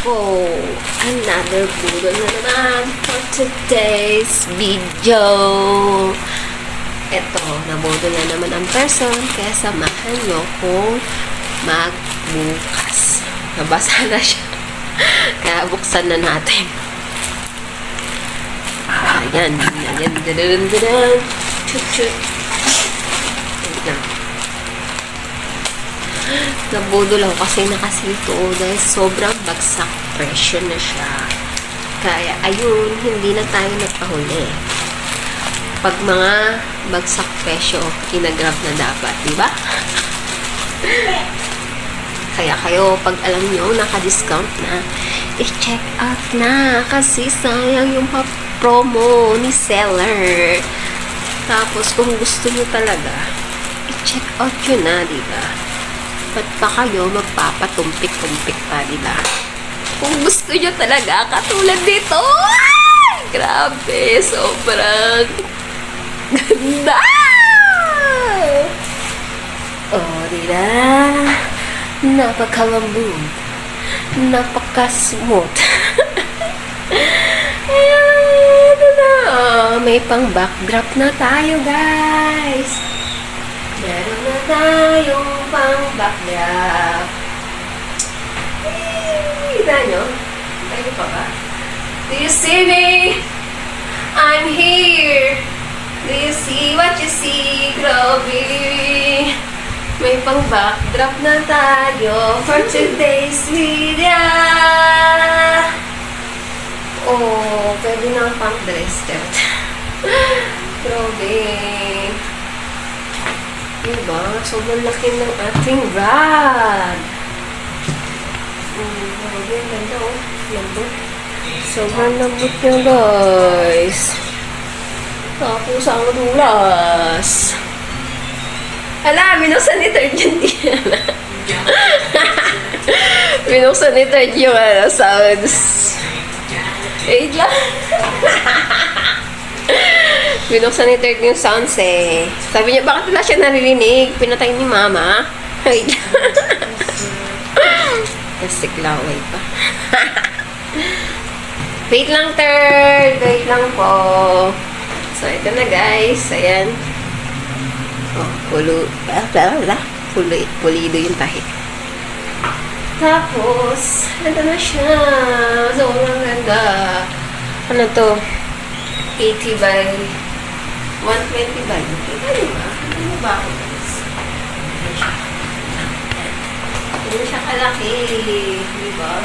ko. Another budol na naman for today's video. Eto, nabudol na naman ang person, kaya samahan nyo kong magbukas. Nabasa na siya. Kaya buksan na natin. Ayan. Ayan. Dadadadadad. Chut, chut. Ayan. Nabudol ako kasi nakasito dahil sobrang bagsak presyo na siya. Kaya, ayun, hindi na tayo nagpahuli. Pag mga bagsak presyo, inagrab na dapat, di ba? Kaya kayo, pag alam nyo, naka-discount na, i-check out na kasi sayang yung promo ni seller. Tapos, kung gusto nyo talaga, i-check out yun na, di ba? Ba't pa kayo magpapatumpik-tumpik pa, di ba? Kung gusto nyo talaga, katulad dito, ay! Grabe, sobrang ganda! Oh, di ba? Napakalambot. Napaka-smooth. Ayan, na. May pang backdrop na tayo, guys. Meron na tayong pang backdrop. Kita nyo? Tayo pa ba? Do you see me? I'm here. Do you see what you see? Grabe. May pang backdrop na tayo for today's video. Oh, pwede na pang dress shirt. Grabe. Diba? Sobrang laki ng ating rod. Grabe, ang ganda oh. Lambot. Sobrang lambot nyo guys. Tapos ang dulas. Ala, binuksan ni Third yung Diana. Binuksan ni Third yung sounds. Wait lang. Binuksan ni Third yung sounds eh. Sabi niya, bakit wala siya naririnig? Pinatay ni Mama. Wait lang. Nasiklaway pa. Wait lang, Third. Wait lang po. So, ito na guys. Ayan. Oh, pulido yung tahi. Tapos, ito na siya. Sobrang ganda. Ano to? 80 by 120 by. Ano ba? Ano ba ako guys? Ano siya kalaki. Diba?